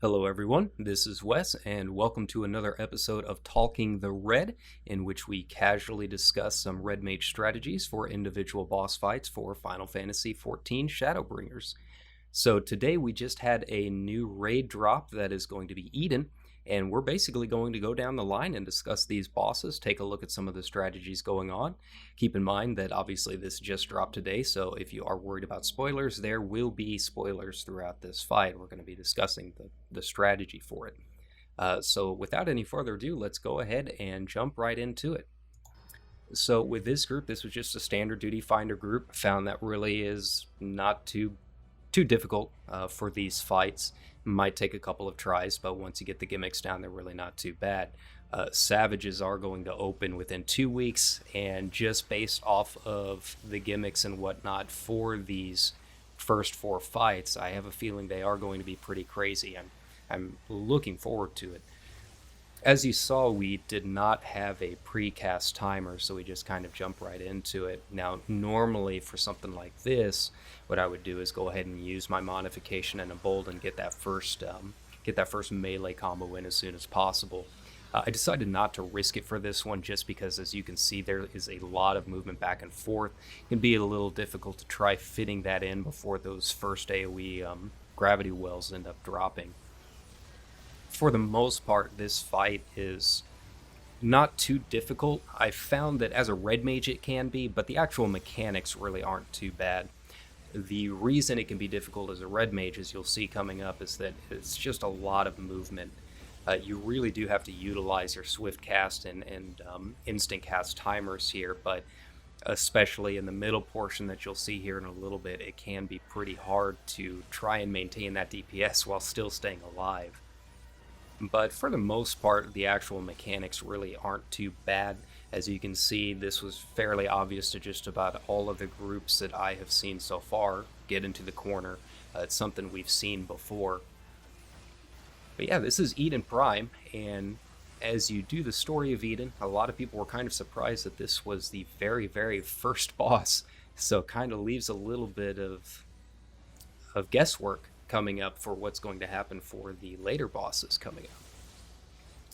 Hello, everyone. This is Wes, and welcome to another episode of Talking the Red, in which we casually discuss some Red Mage strategies for individual boss fights for Final Fantasy XIV Shadowbringers. So today we just had a new raid drop that is going to be Eden, and we're basically going to go down the line and discuss these bosses, take a look at some of the strategies going on. Keep in mind that obviously this just dropped today, so if you are worried about spoilers, there will be spoilers throughout this fight. We're going to be discussing the strategy for it. So without any further ado, let's go ahead and jump right into it. So with this group, this was just a standard duty finder group. Found that really is not too difficult for these fights. Might take a couple of tries, but once you get the gimmicks down, they're really not too bad. Savages are going to open within 2 weeks, and just based off of the gimmicks and whatnot for these first 4 fights, I have a feeling they are going to be pretty crazy. I'm looking forward to it. As you saw, we did not have a precast timer, so we just kind of jump right into it. Now, normally for something like this, what I would do is go ahead and use my modification and a bold and get that first melee combo in as soon as possible. I decided not to risk it for this one just because, as you can see, there is a lot of movement back and forth. It can be a little difficult to try fitting that in before those first AoE gravity wells end up dropping. For the most part, this fight is not too difficult. I found that as a red mage it can be, but the actual mechanics really aren't too bad. The reason it can be difficult as a red mage, as you'll see coming up, is that it's just a lot of movement. You really do have to utilize your swift cast and instant cast timers here, but especially in the middle portion that you'll see here in a little bit, it can be pretty hard to try and maintain that DPS while still staying alive. But for the most part, the actual mechanics really aren't too bad. As you can see, this was fairly obvious to just about all of the groups that I have seen so far. Get into the corner. It's something we've seen before. But yeah, this is Eden Prime, and as you do the story of Eden, a lot of people were kind of surprised that this was the very, very first boss. So it kind of leaves a little bit of guesswork coming up for what's going to happen for the later bosses coming up.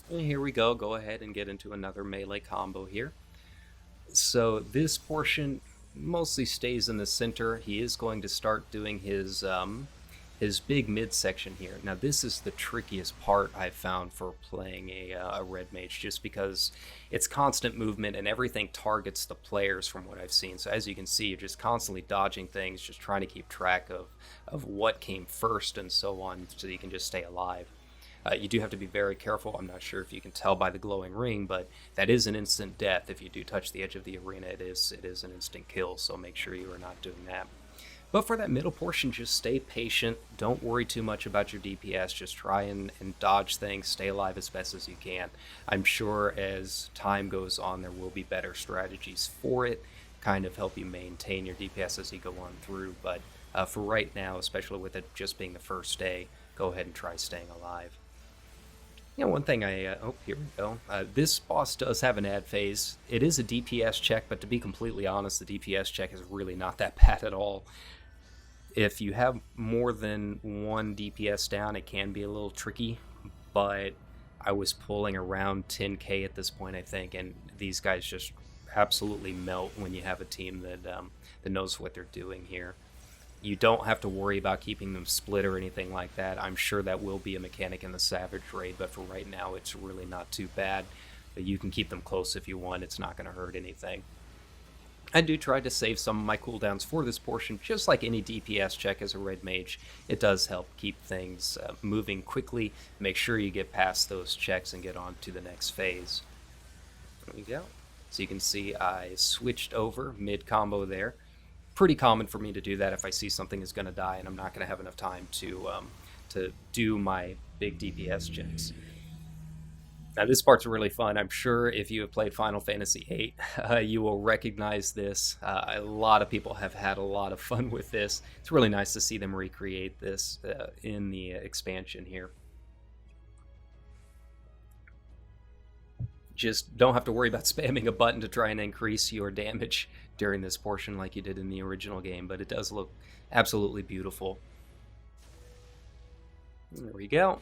And here we go ahead and get into another melee combo here. So this portion mostly stays in the center. He is going to start doing his big midsection here. Now this is the trickiest part I've found for playing a red mage, just because it's constant movement and everything targets the players from what I've seen. So as you can see, you're just constantly dodging things, just trying to keep track of what came first and so on, so you can just stay alive. You do have to be very careful. I'm not sure if you can tell by the glowing ring, but that is an instant death. If you do touch the edge of the arena, it is an instant kill, so make sure you are not doing that. But for that middle portion, just stay patient. Don't worry too much about your DPS. Just try and dodge things. Stay alive as best as you can. I'm sure as time goes on, there will be better strategies for it, kind of help you maintain your DPS as you go on through. But for right now, especially with it just being the first day, go ahead and try staying alive. You know, one thing oh, here we go. This boss does have an ad phase. It is a DPS check, but to be completely honest, the DPS check is really not that bad at all. If you have more than one DPS down, it can be a little tricky, but I was pulling around 10k at this point, I think, and these guys just absolutely melt when you have a team that knows what they're doing here. You don't have to worry about keeping them split or anything like that. I'm sure that will be a mechanic in the Savage raid, but for right now, it's really not too bad. You can keep them close if you want. It's not going to hurt anything. I do try to save some of my cooldowns for this portion, just like any DPS check as a red mage. It does help keep things moving quickly. Make sure you get past those checks and get on to the next phase. There we go. So you can see I switched over mid-combo there. Pretty common for me to do that if I see something is going to die and I'm not going to have enough time to do my big DPS checks. Now this part's really fun. I'm sure if you have played Final Fantasy VIII, you will recognize this. A lot of people have had a lot of fun with this. It's really nice to see them recreate this in the expansion here. Just don't have to worry about spamming a button to try and increase your damage during this portion like you did in the original game, but it does look absolutely beautiful. There we go.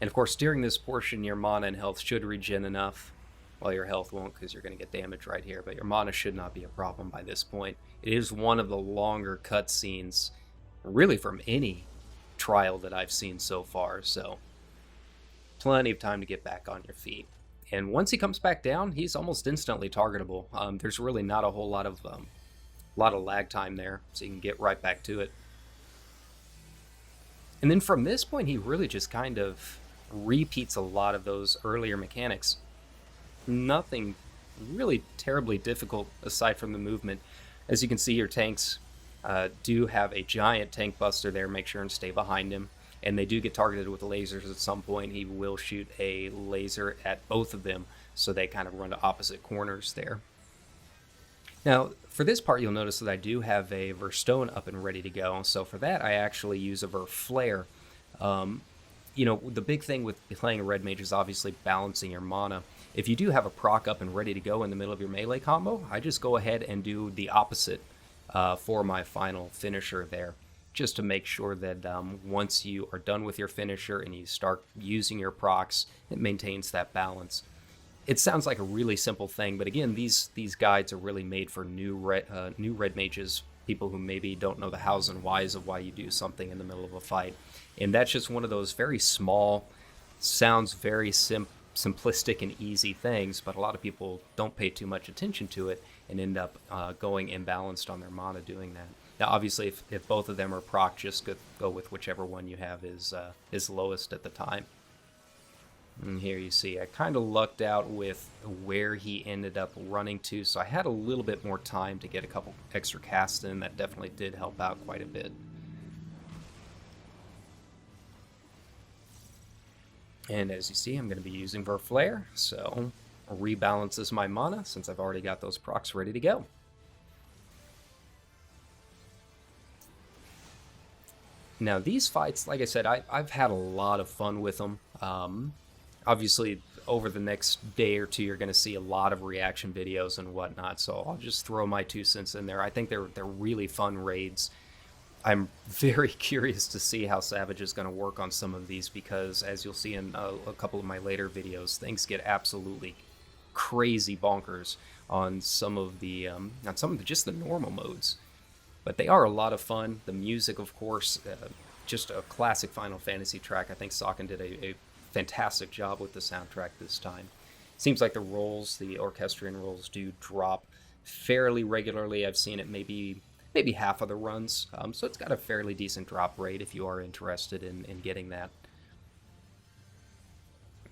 And of course, during this portion, your mana and health should regen enough. Well, your health won't because you're going to get damage right here, but your mana should not be a problem by this point. It is one of the longer cutscenes, really, from any trial that I've seen so far, so plenty of time to get back on your feet. And once he comes back down, he's almost instantly targetable. There's really not a whole lot of lag time there, so you can get right back to it. And then from this point, he really just kind of repeats a lot of those earlier mechanics. Nothing really terribly difficult aside from the movement. As you can see, your tanks do have a giant tank buster there. Make sure and stay behind him. And they do get targeted with lasers at some point. He will shoot a laser at both of them, so they kind of run to opposite corners there. Now, for this part, you'll notice that I do have a Verstone up and ready to go. So for that, I actually use a Ver Flare. The big thing with playing a red mage is obviously balancing your mana. If you do have a proc up and ready to go in the middle of your melee combo, I just go ahead and do the opposite for my final finisher there, just to make sure that once you are done with your finisher and you start using your procs, it maintains that balance. It sounds like a really simple thing, but again, these guides are really made for new red mages, people who maybe don't know the hows and whys of why you do something in the middle of a fight. And that's just one of those very small, sounds very simplistic and easy things, but a lot of people don't pay too much attention to it and end up going imbalanced on their mana doing that. Now, obviously, if both of them are proc, just go with whichever one you have is lowest at the time. And here you see I kind of lucked out with where he ended up running to, so I had a little bit more time to get a couple extra casts in. That definitely did help out quite a bit. And as you see, I'm going to be using Ver Flare, so rebalances my mana since I've already got those procs ready to go. Now these fights, like I said, I've had a lot of fun with them. Obviously, over the next day or two, you're going to see a lot of reaction videos and whatnot, so I'll just throw my 2 cents in there. I think they're really fun raids. I'm very curious to see how Savage is going to work on some of these, because as you'll see in a couple of my later videos, things get absolutely crazy bonkers on some of the just the normal modes. But they are a lot of fun. The music, of course, just a classic Final Fantasy track. I think Socken did a fantastic job with the soundtrack this time. Seems like the orchestrion rolls do drop fairly regularly. I've seen it maybe half of the runs, so it's got a fairly decent drop rate if you are interested in getting that.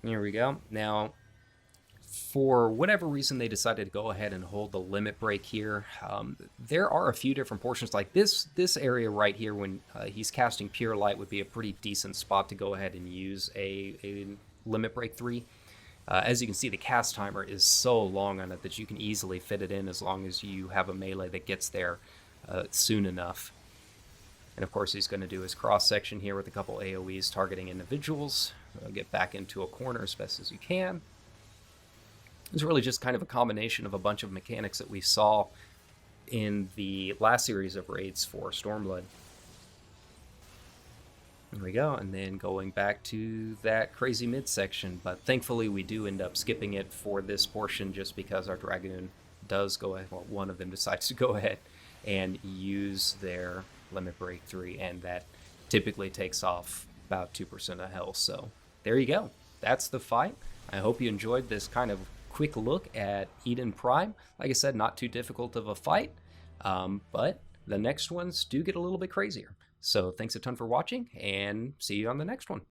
Here we go. Now, for whatever reason, they decided to go ahead and hold the limit break here. There are a few different portions, like this area right here when he's casting Pure Light would be a pretty decent spot to go ahead and use a limit break 3. As you can see, the cast timer is so long on it that you can easily fit it in as long as you have a melee that gets there soon enough. And of course, he's going to do his cross section here with a couple AoEs targeting individuals. Get back into a corner as best as you can. It's really just kind of a combination of a bunch of mechanics that we saw in the last series of raids for Stormblood. There we go, and then going back to that crazy midsection, but thankfully we do end up skipping it for this portion just because our Dragoon does go ahead, well, one of them decides to go ahead and use their limit break 3, and that typically takes off about 2% of health. So there you go. That's the fight. I hope you enjoyed this kind of quick look at Eden Prime. Like I said, not too difficult of a fight, but the next ones do get a little bit crazier. So thanks a ton for watching, and see you on the next one.